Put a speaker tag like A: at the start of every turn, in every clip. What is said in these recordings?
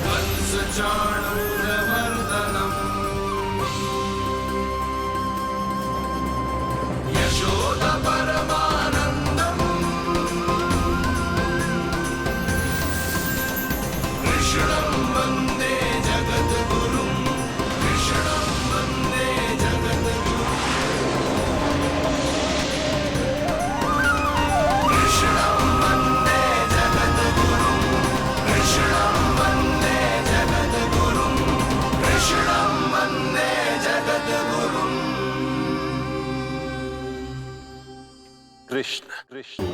A: कंसचाणूरमर्दनम् यशोदपरमानन्दम् कृष्णं वन्दे जगद्गुरुं कृष्णं वन्दे जगद्गुरुं कृष्णं वन्दे जगद्गुरुं कृष्णं वन्दे जगद्गुरुं कृष्णं वन्दे जगद्गुरुं।
B: कृष्ण कृष्ण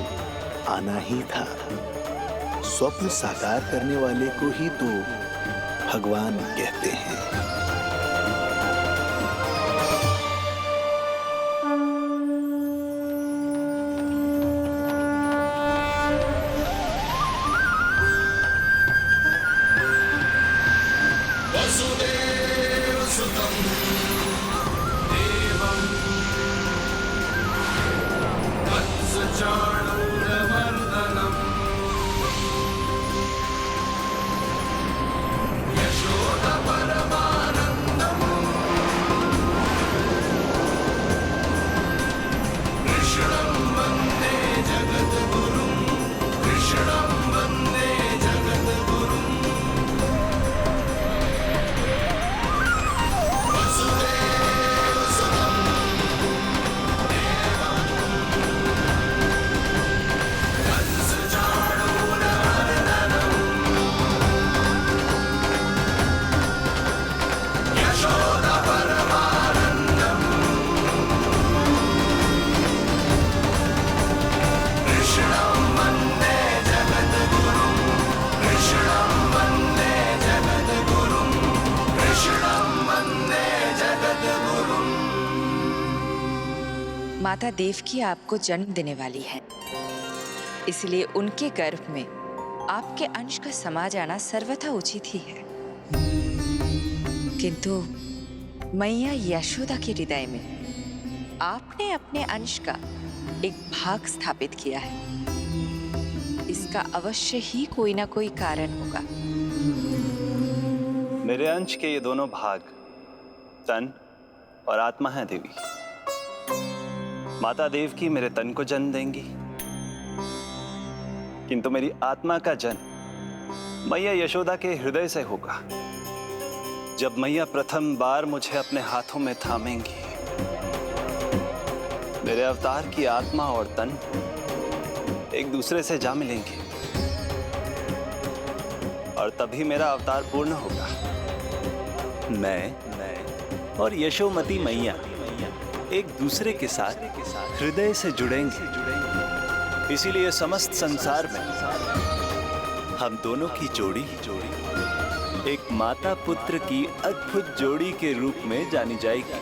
C: आना ही था। स्वप्न साकार करने वाले को ही तो भगवान कहते हैं।
A: वसुदेवसुतं देवं कंसचाणूरमर्दनम् यशोदपरमानन्दम् कृष्णं वन्दे जगद्गुरुं कृष्णं वन्दे जगद्गुरुं वसुदेवसुतं देवं कंसचाणूरमर्दनम् यशोदपरमानन्दम् कृष्णं वन्दे जगद्गुरुं कृष्णं वन्दे जगद्गुरुं कृष्णं वन्दे जगद्गुरुं।
D: माता देवकी आपको जन्म देने वाली है, इसलिए उनके गर्भ में आपके अंश का समा जाना सर्वथा उचित ही है। किंतु मैया यशोदा के हृदय में आपने अपने अंश का एक भाग स्थापित किया है। इसका अवश्य ही कोई ना कोई कारण होगा।
B: मेरे अंश के ये दोनों भाग तन और आत्मा है देवी। माता देवकी मेरे तन को जन्म देंगी, किंतु मेरी आत्मा का जन्म मैया यशोदा के हृदय से होगा। जब मैया प्रथम बार मुझे अपने हाथों में थामेंगी, मेरे अवतार की आत्मा और तन एक दूसरे से जा मिलेंगे और तभी मेरा अवतार पूर्ण होगा। मैं और यशोमती मैया एक दूसरे के साथ हृदय से जुड़ेंगे। इसीलिए समस्त संसार में हम दोनों की जोड़ी एक माता पुत्र की अद्भुत जोड़ी के रूप में जानी जाएगी।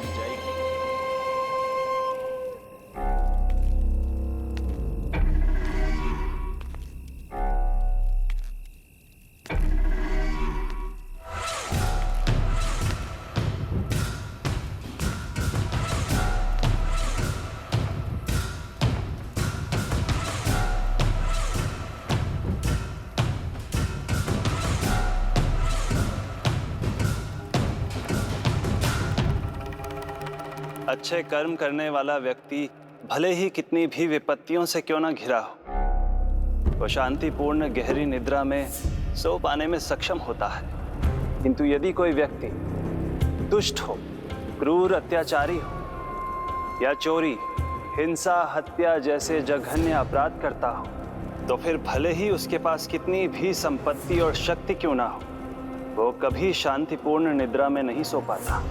B: अच्छे कर्म करने वाला व्यक्ति भले ही कितनी भी विपत्तियों से क्यों ना घिरा हो, वो शांतिपूर्ण गहरी निद्रा में सो पाने में सक्षम होता है। किंतु यदि कोई व्यक्ति दुष्ट हो, क्रूर अत्याचारी हो या चोरी, हिंसा, हत्या जैसे जघन्य अपराध करता हो, तो फिर भले ही उसके पास कितनी भी संपत्ति और शक्ति क्यों ना हो, वो कभी शांतिपूर्ण निद्रा में नहीं सो पाता।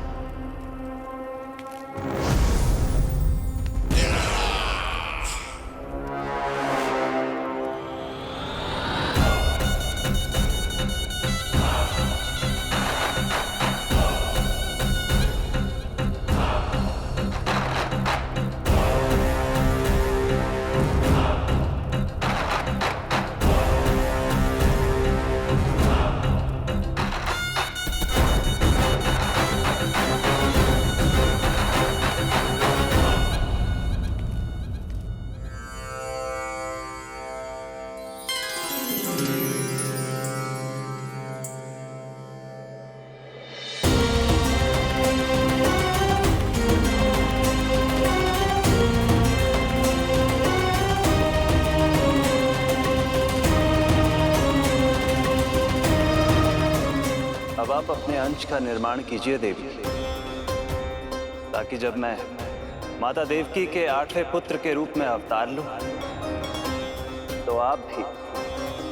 B: बीज का निर्माण कीजिए देवी, ताकि जब मैं माता देवकी के 8वें पुत्र के रूप में अवतार लूं, तो आप भी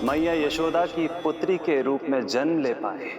B: मैया यशोदा की पुत्री के रूप में जन्म ले पाए।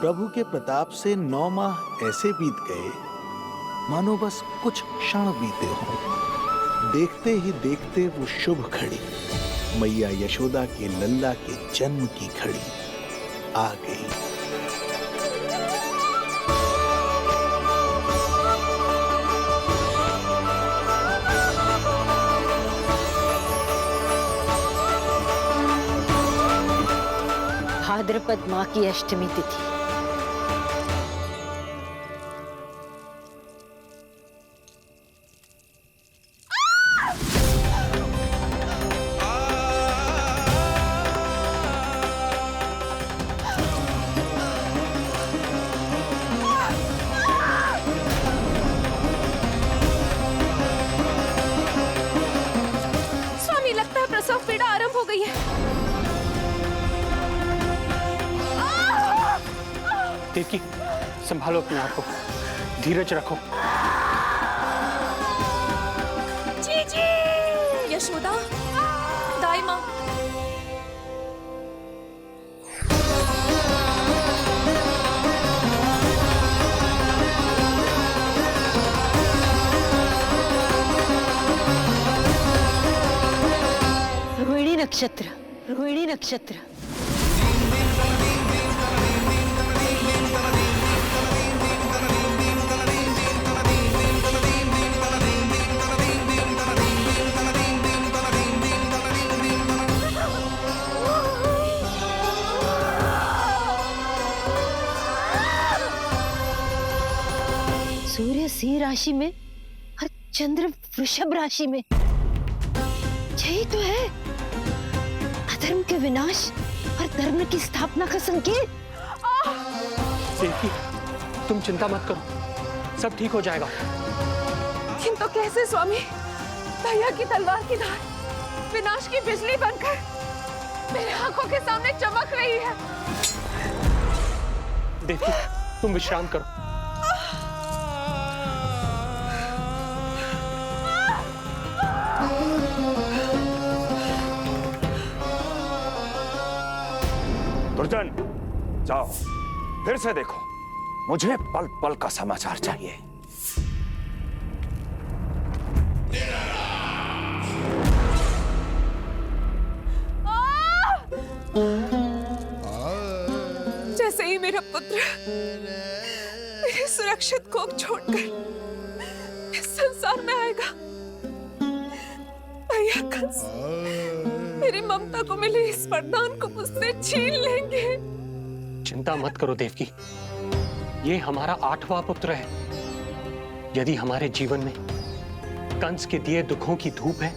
C: प्रभु के प्रताप से 9 माह ऐसे बीत गए मानो बस कुछ क्षण बीते हों। देखते ही देखते वो शुभ घड़ी, मैया यशोदा के लल्ला के जन्म की घड़ी आ गई।
E: भाद्रपद माह की अष्टमी तिथि।
F: स्वामी, लगता है प्रसव पीड़ा आरंभ हो गई है।
G: देवकी, संभालो अपने आप को, धीरज रखो।
F: जी जी, यशोदा, दाई माँ।
E: रोहिणी नक्षत्र, रोहिणी नक्षत्र। सूर्य सिंह राशि में और चंद्र वृषभ राशि में। यही तो है अधर्म के विनाश और धर्म की स्थापना का संकेत।
G: देवकी, तुम चिंता मत करो, सब ठीक हो जाएगा।
F: किंतु कैसे स्वामी? भैया की तलवार की धार विनाश की बिजली बनकर मेरे आंखों के सामने चमक रही है।
G: देवकी, तुम विश्राम करो।
H: दुर्जन, जाओ फिर से देखो, मुझे पल पल का समाचार चाहिए।
F: जैसे ही मेरा पुत्र मेरे सुरक्षित कोख छोड़कर इस संसार में आएगा, भैया कंस मेरी ममता को मिले इस वरदान को मुझसे छीन लेंगे।
G: चिंता मत करो देवकी, ये हमारा 8वां पुत्र है। यदि हमारे जीवन में कंस के दिए दुखों की धूप है,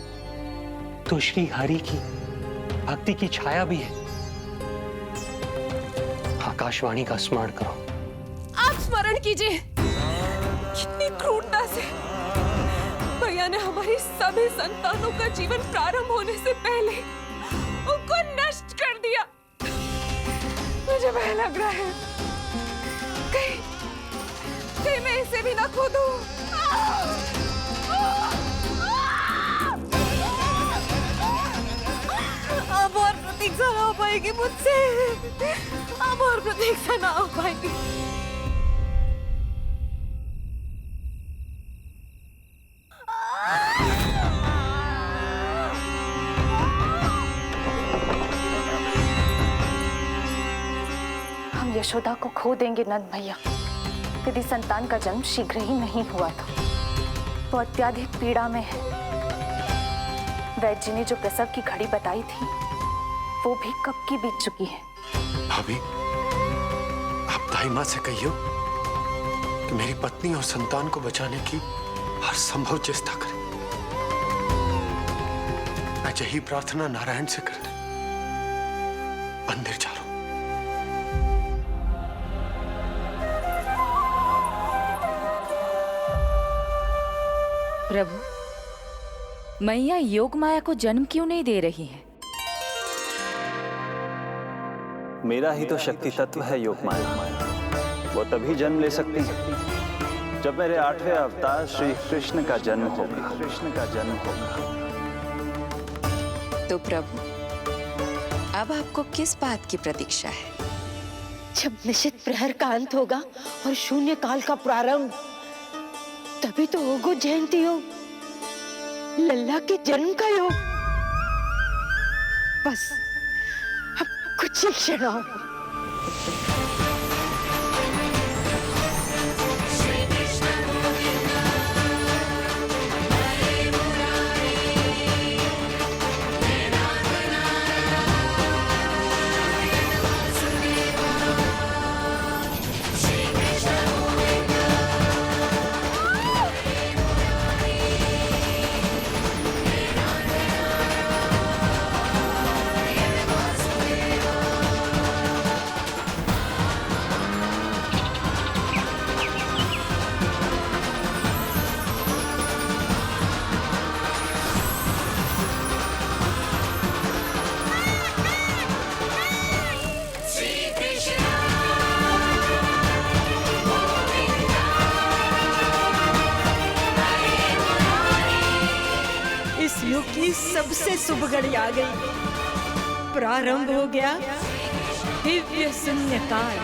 G: तो श्री हरि की भक्ति की छाया भी है। आकाशवाणी का स्मरण करो।
F: आप स्मरण कीजिए। कितनी क्रूरता से भैया ने हमारी सभी संतानों का जीवन प्रारंभ होने से पहले उनको नष्ट कर दिया। मुझे भय लग रहा है, कहीं मैं इसे भी ना खो दूं। अब और प्रतीक्षा ना हो पाएगी मुझसे, अब और प्रतीक्षा ना हो पाएगी।
I: यशोदा को खो देंगे नंद भैया यदि संतान का जन्म शीघ्र ही नहीं हुआ तो। वो अत्यधिक पीड़ा में है। वैद्य जी ने जो प्रसव की घड़ी बताई थी वो भी कब की बीत चुकी है।
J: भाभी, आप दाई माँ से कहियो कि मेरी पत्नी और संतान को बचाने की हर संभव चेष्टा करें। मैं यही प्रार्थना नारायण से करने मंदिर जा रहा हूं।
D: प्रभु, मैया योग माया को जन्म क्यों नहीं दे रही है?
B: मेरा ही तो शक्ति तत्व है योग माया। वो तभी जन्म ले सकती है जब मेरे 8वें अवतार श्री कृष्ण का जन्म होगा।
D: तो प्रभु, अब आपको किस बात की प्रतीक्षा है?
E: जब निश्चित प्रहर का अंत होगा और शून्य काल का प्रारंभ, तभी तो होगो जयंती योग, लल्ला के जन्म का योग। बस अब कुछ ही क्षण और।
K: युग की सबसे शुभ घड़ी आ गई। प्रारंभ हो गया दिव्य शून्य काल।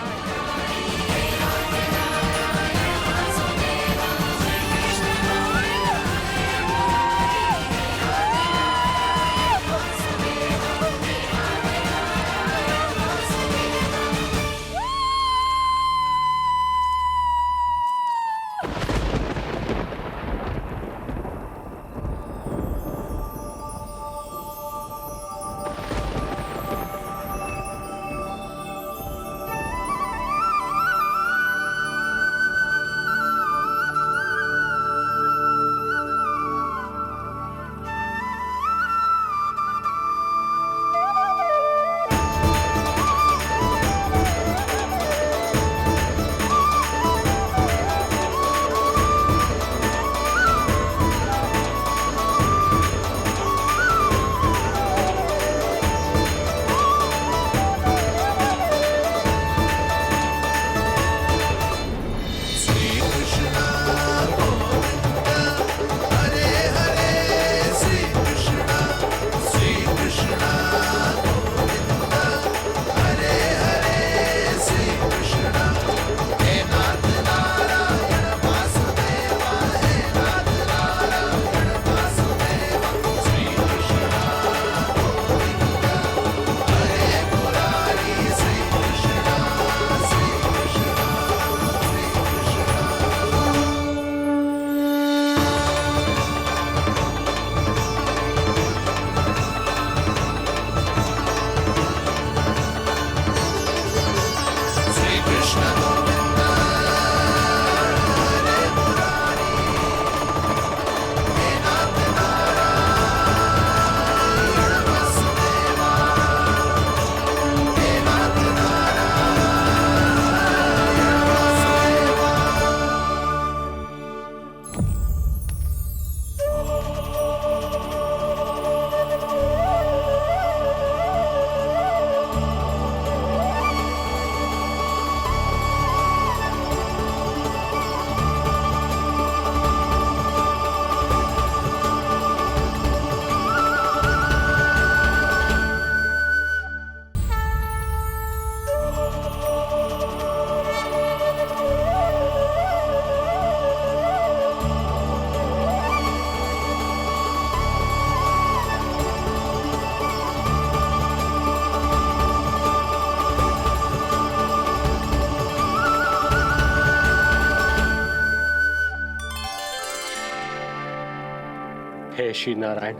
G: हे श्री नारायण,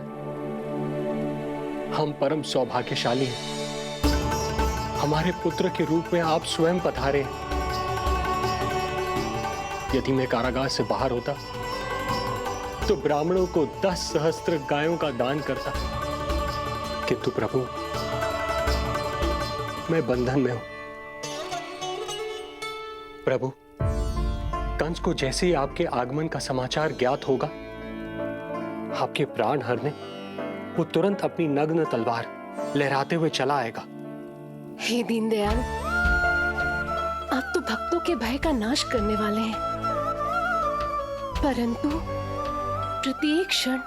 G: हम परम सौभाग्यशाली हैं। हमारे पुत्र के रूप में आप स्वयं पधारे। यदि मैं कारागार से बाहर होता तो ब्राह्मणों को 10 सहस्त्र गायों का दान करता, किंतु प्रभु मैं बंधन में हूं। प्रभु, कंस को जैसे ही आपके आगमन का समाचार ज्ञात होगा, आपके प्राण हरने वो तुरंत अपनी नग्न तलवार लहराते हुए चला आएगा।
F: हे दीनदयाल, आप तो भक्तों के भय का नाश करने वाले हैं, परंतु प्रत्येक क्षण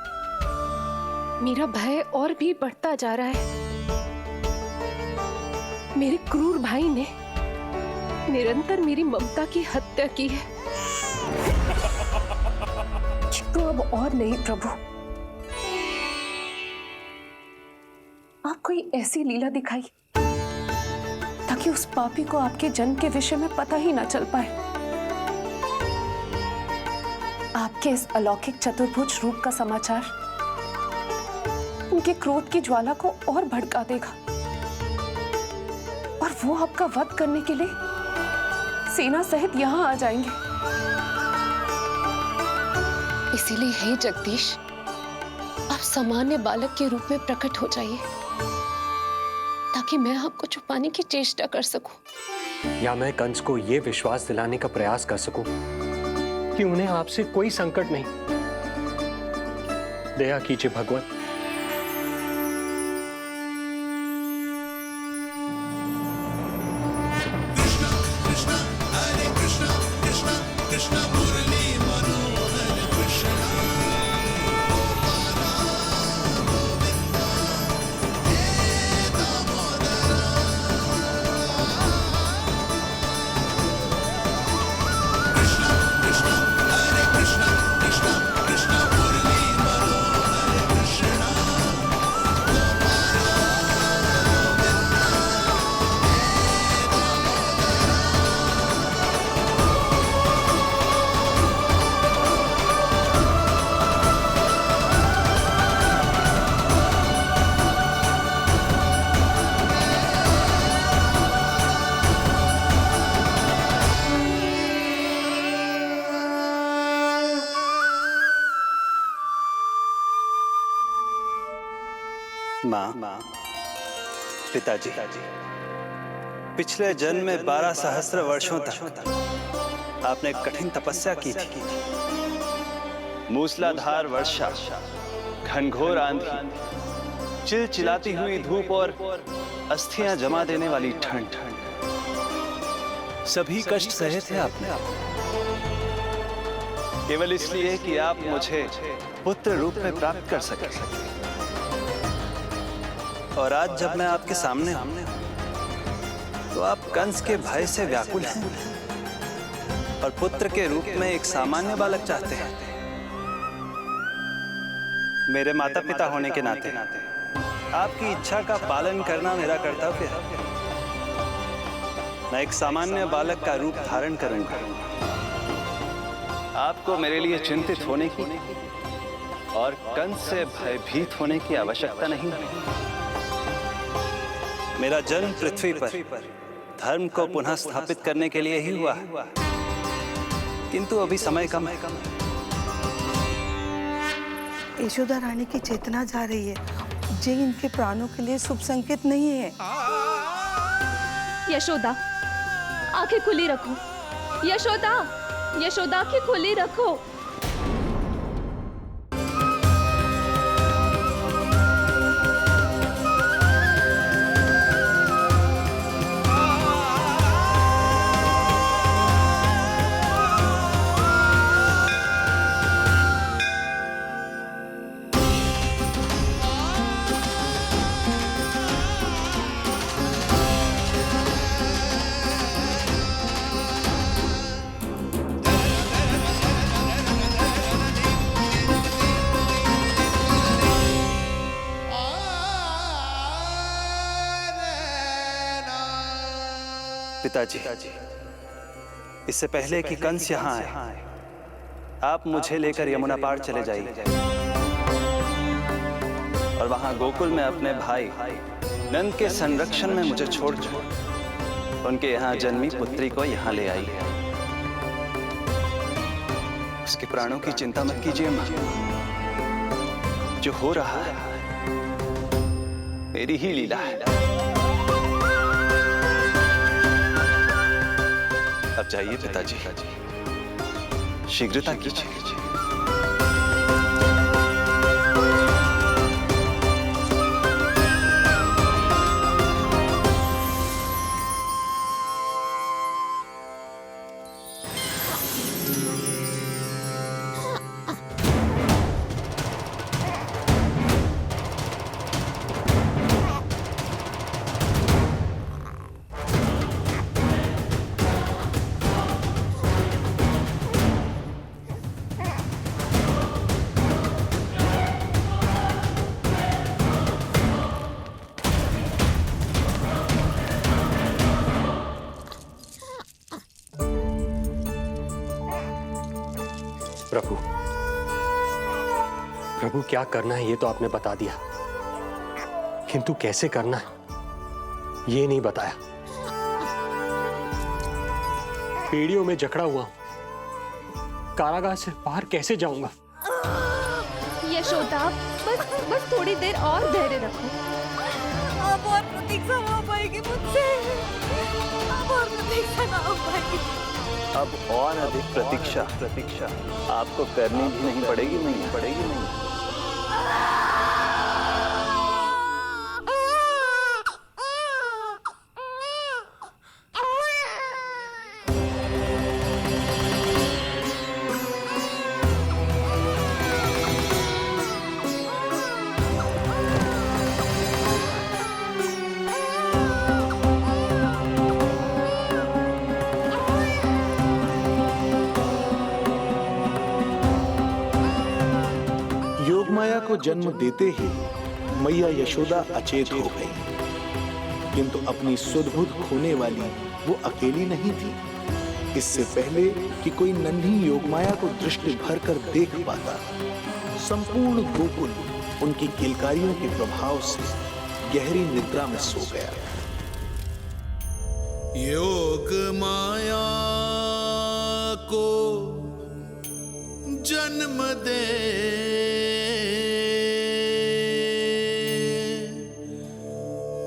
F: मेरा भय और भी बढ़ता जा रहा है। मेरे क्रूर भाई ने निरंतर मेरी ममता की हत्या की है। तो अब और नहीं प्रभु, आप कोई ऐसी लीला दिखाई ताकि उस पापी को आपके जन्म के विषय में पता ही ना चल पाए। आपके इस अलौकिक चतुर्भुज रूप का समाचार उनके क्रोध की ज्वाला को और भड़का देगा और वो आपका वध करने के लिए सेना सहित यहां आ जाएंगे। इसीलिए हे जगदीश, आप सामान्य बालक के रूप में प्रकट हो जाइए ताकि मैं आपको छुपाने की चेष्टा कर सकूं।
G: या मैं कंस को यह विश्वास दिलाने का प्रयास कर सकूं कि उन्हें आपसे कोई संकट नहीं। दया कीजिए भगवान।
B: माँ, पिताजी, पिछले जन्म में 12 सहस्त्र वर्षों तक आपने कठिन तपस्या की थी। मूसलाधार वर्षा, घनघोर आंधी, चिलचिलाती हुई धूप और अस्थियां जमा देने वाली ठंड, सभी कष्ट सहे थे आपने, केवल इसलिए कि आप मुझे पुत्र रूप में प्राप्त कर सके। और आज जब मैं आपके सामने हूं तो आप कंस के भय से व्याकुल हैं और पुत्र के रूप में एक सामान्य बालक चाहते हैं। मेरे माता पिता होने के नाते आपकी इच्छा का पालन करना मेरा कर्तव्य है। मैं एक सामान्य बालक का रूप धारण करूंगा। आपको मेरे लिए चिंतित होने की और कंस से भयभीत होने की आवश्यकता नहीं है। मेरा जन्म पृथ्वी पर धर्म को पुनः स्थापित करने के लिए ही हुआ है, किंतु अभी समय कम है।
L: यशोदा रानी की चेतना जा रही है, ये इनके प्राणों के लिए शुभ संकेत नहीं है।
F: यशोदा, आंखें खुली रखो। यशोदा, यशोदा, आंखें खुली रखो।
B: पिताजी, इससे पहले कि कंस यहाँ आए, आप मुझे लेकर यमुना पार चले जाइए। और वहां गोकुल में अपने भाई नंद के संरक्षण में मुझे छोड़कर उनके यहाँ जन्मी पुत्री को यहाँ ले आई। उसके प्राणों की चिंता मत कीजिए मां। जो हो रहा है मेरी ही लीला है। अब जाइए पिताजी, शीघ्रता कीजिए।
G: प्रभु, प्रभु क्या करना है ये तो आपने बता दिया, किंतु कैसे करना है ये नहीं बताया। पीढ़ियों में जकड़ा हुआ हूं, कारागार से बाहर कैसे जाऊंगा?
F: यशोदा, बस थोड़ी देर और धैर्य रखो। अब और प्रतीक्षा ना हो पाएगी मुझसे। अब और प्रतीक्षा ना हो पाएगी।
B: अब और अधिक प्रतीक्षा आपको करनी भी नहीं पड़ेगी।
C: योगमाया को जन्म देते ही मैया यशोदा अचेत हो गई, किंतु अपनी सुध-बुध खोने वाली वो अकेली नहीं थी। इससे पहले कि कोई नन्ही योगमाया को दृष्टि भर कर देख पाता, संपूर्ण गोकुल उनकी किलकारियों के प्रभाव से गहरी निद्रा में सो गया।
A: योग माया को जन्म दे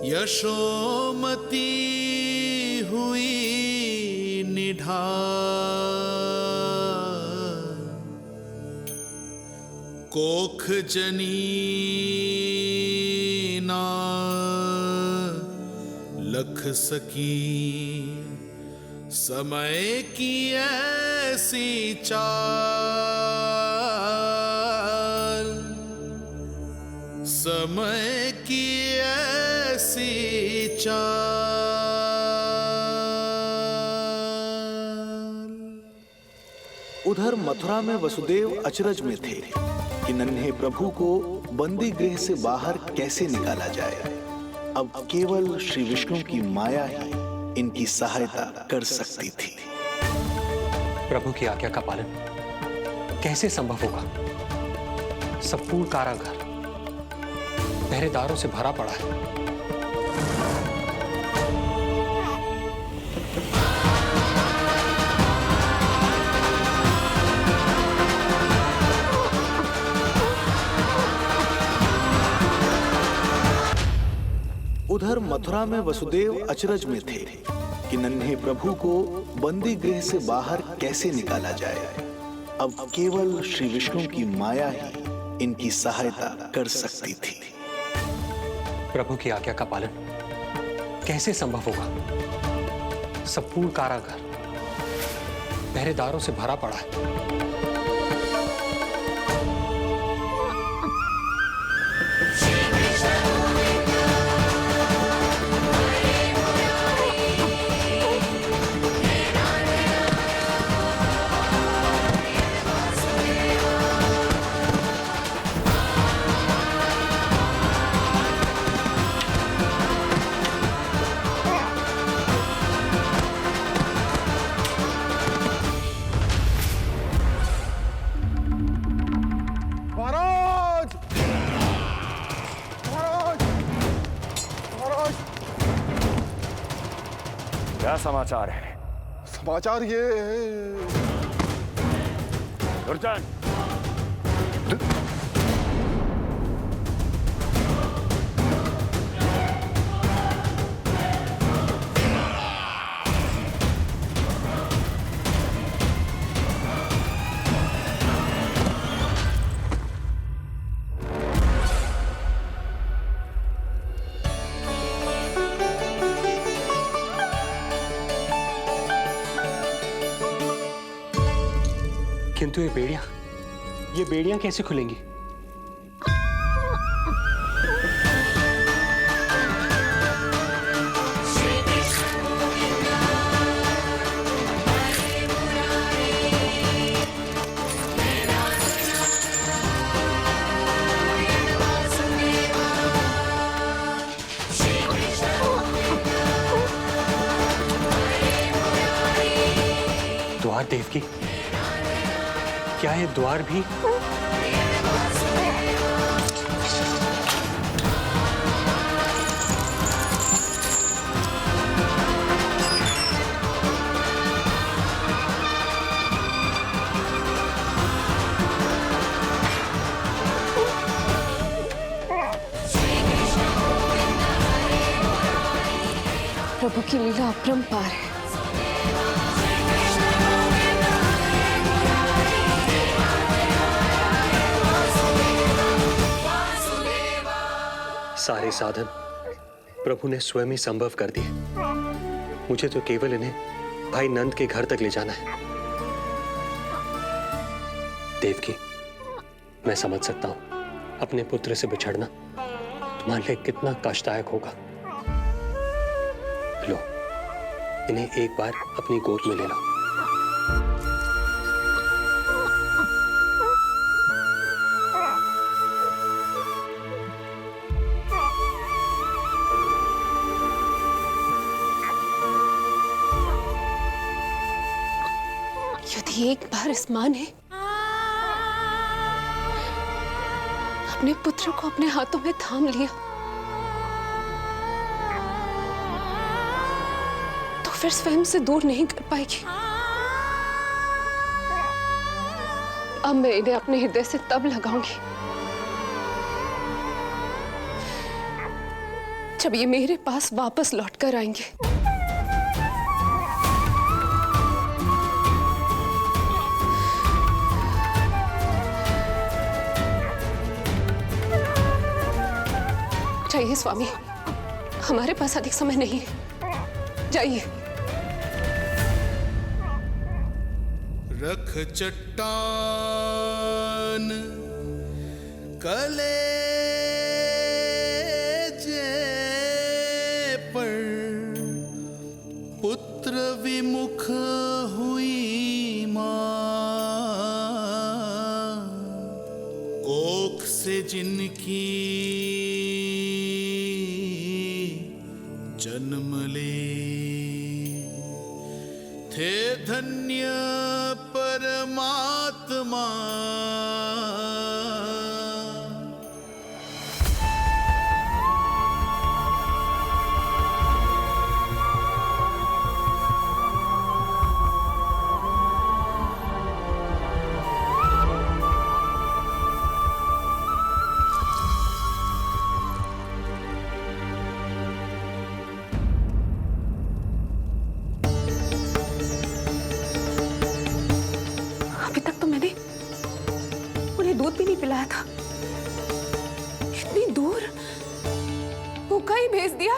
A: यशोमती हुई निढाल, कोख जनी ना लख सकी, समय की ऐसी चाल, समय की ऐसी चाल।
C: उधर मथुरा में वसुदेव अचरज में थे कि नन्हे प्रभु को बंदी गृह से बाहर कैसे निकाला जाए। अब केवल श्री विष्णु की माया ही इनकी सहायता कर सकती थी।
G: प्रभु की आज्ञा का पालन कैसे संभव होगा? संपूर्ण कारागार पहरेदारों से भरा पड़ा है।
C: उधर मथुरा में वसुदेव अचरज में थे कि नन्हे प्रभु को बंदी गृह से बाहर कैसे निकाला जाए। अब केवल श्री विष्णु की माया ही इनकी सहायता कर सकती थी।
G: प्रभु की आज्ञा का पालन कैसे संभव होगा? संपूर्ण कारागार पहरेदारों से भरा पड़ा है।
H: क्या समाचार है?
M: समाचार ये है।
H: दुर्जन,
G: किंतु ये बेड़ियां कैसे खुलेंगी? द्वार देवकी, क्या ये द्वार भी?
F: प्रभु की लीला अपरंपार है।
G: सारे साधन प्रभु ने स्वयं ही संभव कर दिए। मुझे तो केवल इन्हें भाई नंद के घर तक ले जाना है। देवकी, मैं समझ सकता हूं अपने पुत्र से बिछड़ना तुम्हारे लिए कितना कष्टदायक होगा। लो, इन्हें एक बार अपनी गोद में ले लो।
F: यदि एक बार इस मां ने अपने पुत्र को अपने हाथों में थाम लिया तो फिर स्वयं से दूर नहीं कर पाएगी। अब मैं इन्हें अपने हृदय से तब लगाऊंगी जब ये मेरे पास वापस लौट कर आएंगे। जाइए स्वामी, हमारे पास अधिक समय नहीं है, जाइए।
A: रख चट्टान कलेजे पर, पुत्र विमुख हुई मां, कोख से जिनकी जन्म ले, थे धन्य परमात्मा।
F: दूध भी नहीं पिलाया था, इतनी दूर भूखा ही भेज दिया।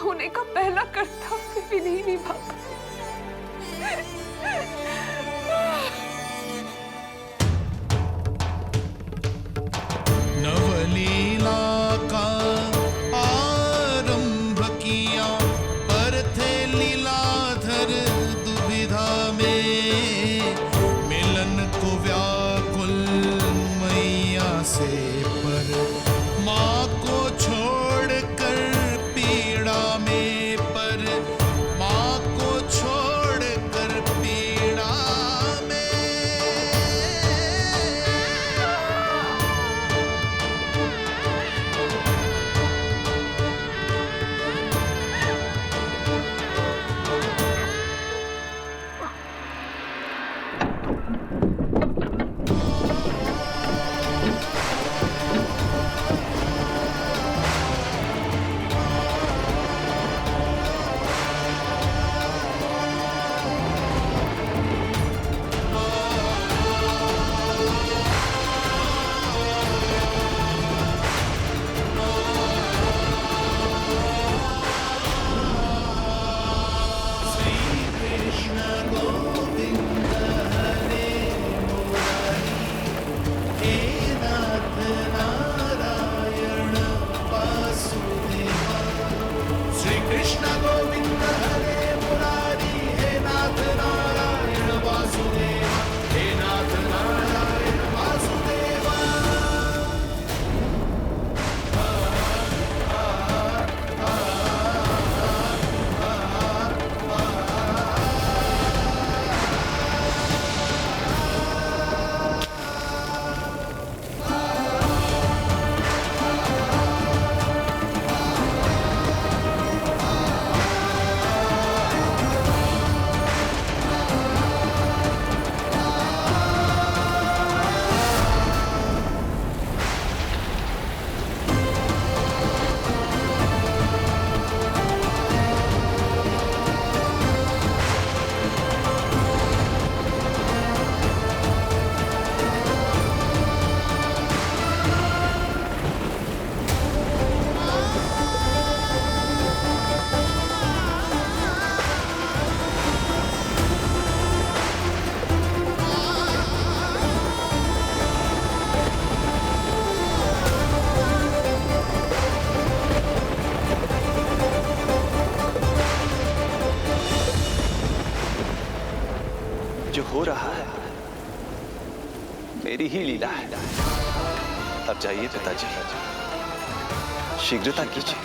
F: होने का पहला कर्तव्य भी नहीं निभा पाई।
A: नवलीला का आरंभ किया, पर थे लीलाधर दुविधा में। मिलन को व्याकुल मैया से, पर माँ को छोड़कर पीड़ा में, पर माँ को छोड़कर पीड़ा में।
B: जो हो रहा है मेरी ही लीला है। अब जाइए पिताजी, शीघ्रता कीजिए।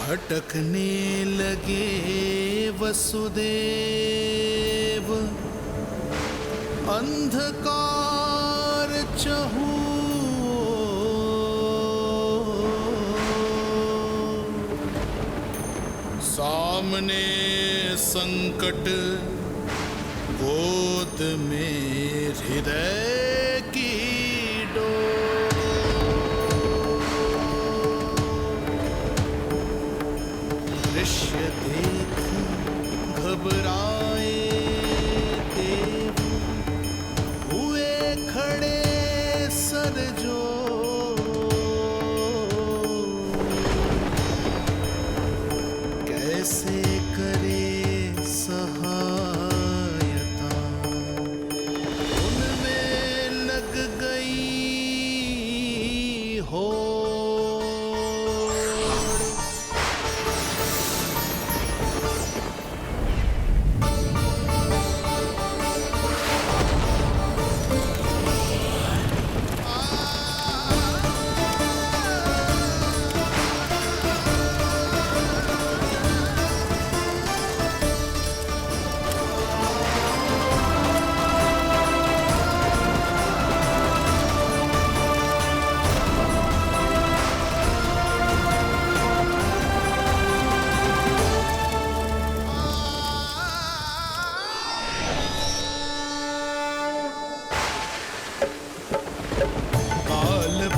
B: भटकने लगे वसुदेव, अंधकार चहूओर। सामने संकट, गोद
A: में हृदय की डोर। दृश्य देख घबराए देव, हुए खड़े सर जो। कैसे करे सहायता, उनमें लग गई हो।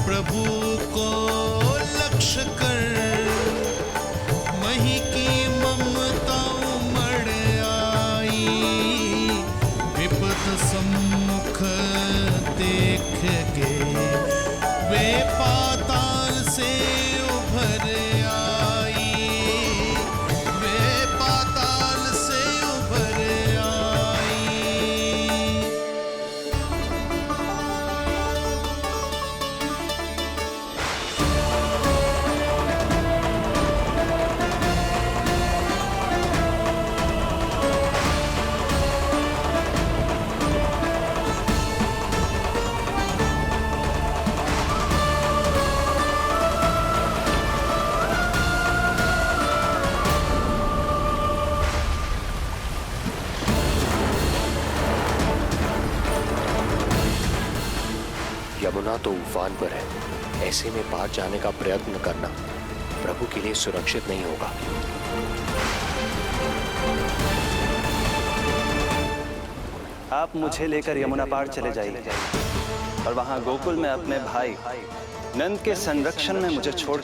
A: प्रभु को लक्ष्य कर मही की ममता उमड़ आई। विपद सम्मुख देख के वे पाताल से उभर आई। वे पाताल से उभर आई।
J: यमुना तो उफान पर है, ऐसे में पार जाने का प्रयत्न करना प्रभु के लिए सुरक्षित नहीं होगा।
B: आप मुझे लेकर यमुना पार चले जाइए और वहां गोकुल में अपने भाई नंद के संरक्षण में मुझे छोड़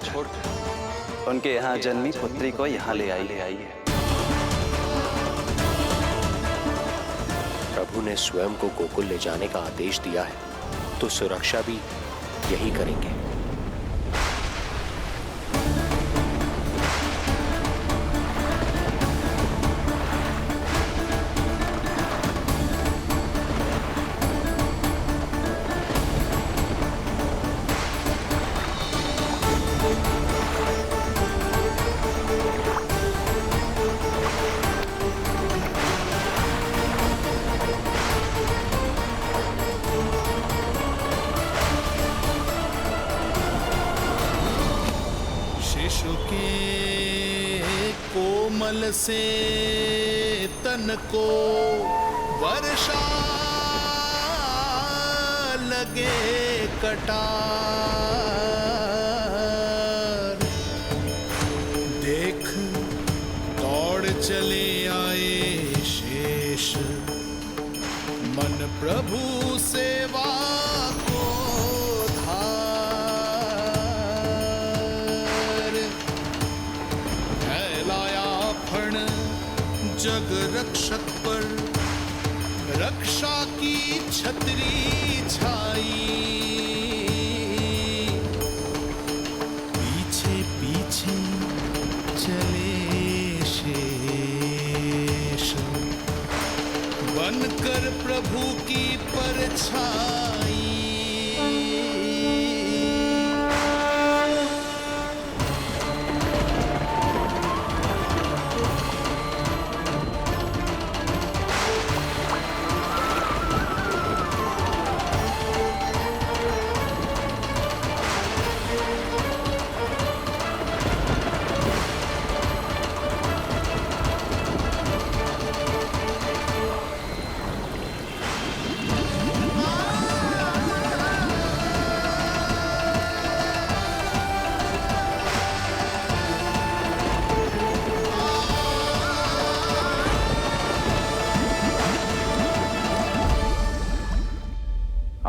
B: उनके यहाँ जन्मी पुत्री को यहाँ ले आइए।
J: प्रभु ने स्वयं को गोकुल ले जाने का आदेश दिया है, तो सुरक्षा भी यही करेंगे। शिशु के कोमल से तन को वर्षा लगे कटार। देख दौड़ चले आए शेष, मन प्रभु सेवा को जग रक्षक पर रक्षा की छतरी छाई। पीछे पीछे चले शेष, बनकर प्रभु की परछाई।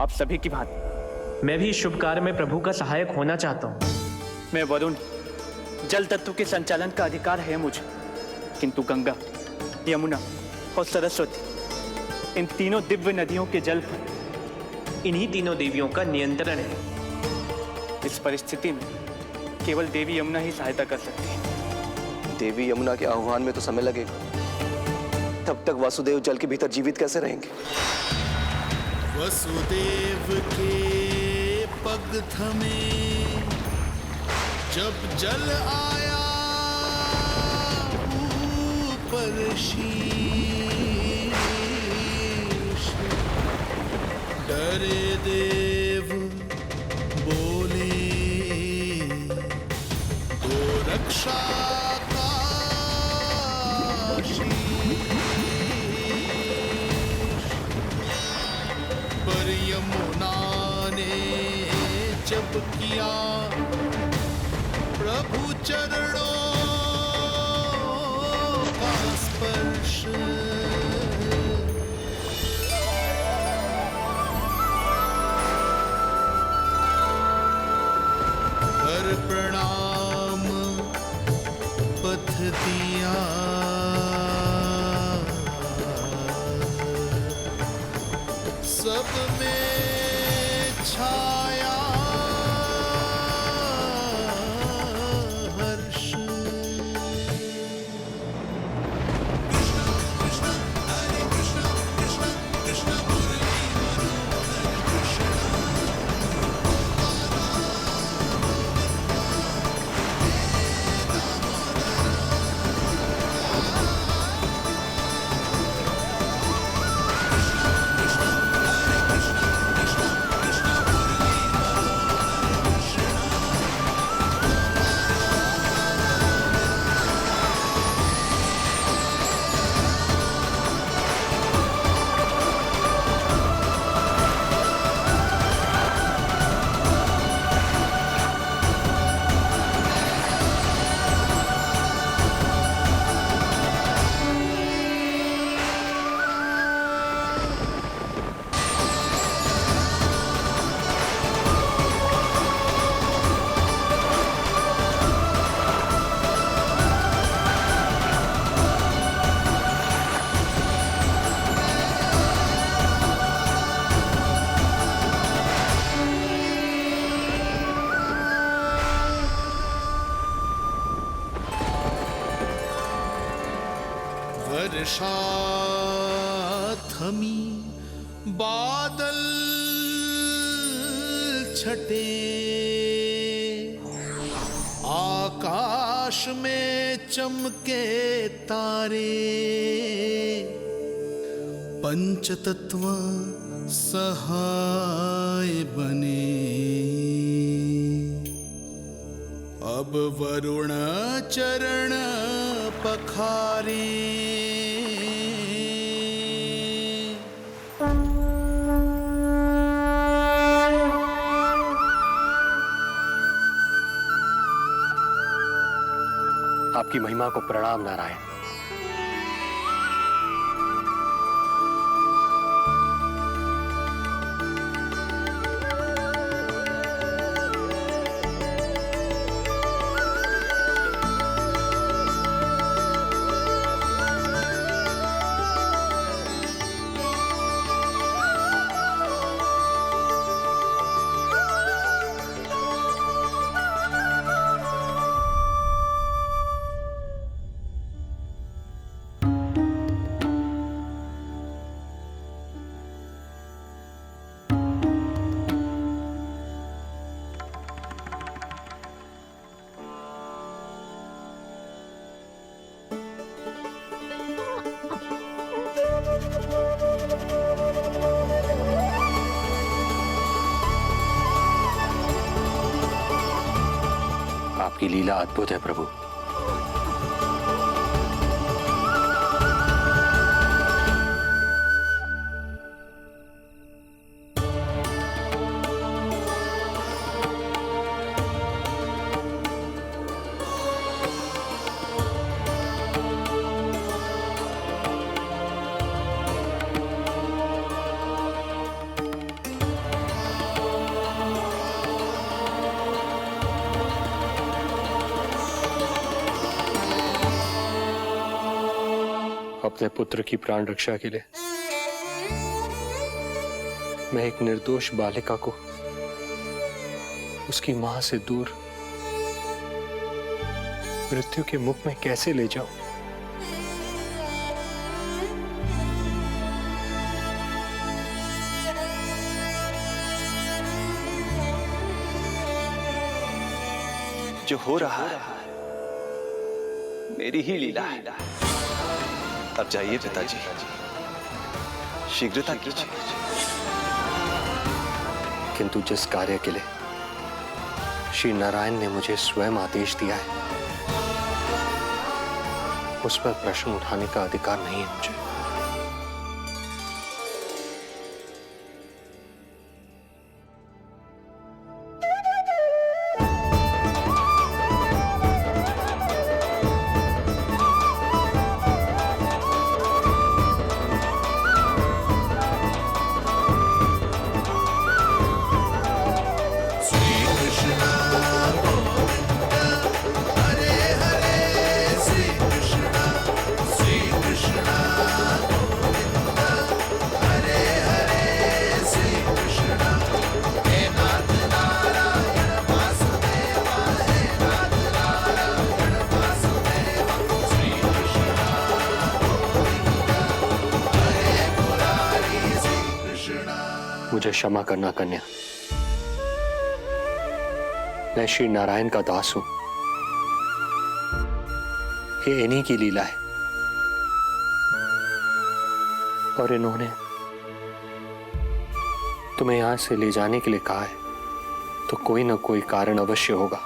N: आप सभी की भांति मैं भी इस शुभ कार्य में प्रभु का सहायक होना चाहता हूँ। मैं वरुण, जल तत्व के संचालन का अधिकार है मुझे, किंतु गंगा, यमुना और सरस्वती, इन तीनों दिव्य नदियों के जल पर इन्हीं तीनों देवियों का नियंत्रण है। इस परिस्थिति में केवल देवी यमुना ही सहायता कर सकती है।
O: देवी यमुना के आह्वान में तो समय लगेगा, तब तक वासुदेव जल के भीतर जीवित कैसे रहेंगे?
A: वसुदेव के पग थमे जब जल आया ऊपर शीश, डरे देव बोले दो रक्षा का पर यमुना ने जब किया प्रभु चरणों का स्पर्श, कर प्रणाम पथ दिया, सब में छाया हर्ष। वर्षा थमी, बादल छटे, आकाश में चमके तारे, पंचतत्व सहाय बने। अब वरुण चरण पखारे,
G: आपकी महिमा को प्रणाम नारायण। आपकी लीला अद्भुत है प्रभु। अपने पुत्र की प्राण रक्षा के लिए मैं एक निर्दोष बालिका को उसकी मां से दूर मृत्यु के मुख में कैसे ले जाऊं?
B: जो हो रहा है मेरी ही लीला है। अब जाइए पिताजी, शीघ्रता कीजिए।
G: किंतु जिस कार्य के लिए श्री नारायण ने मुझे स्वयं आदेश दिया है, उस पर प्रश्न उठाने का अधिकार नहीं है मुझे। मुझे क्षमा करना कन्या, मैं श्री नारायण का दास हूं। ये इन्हीं की लीला है और इन्होंने तुम्हें यहां से ले जाने के लिए कहा है, तो कोई ना कोई कारण अवश्य होगा।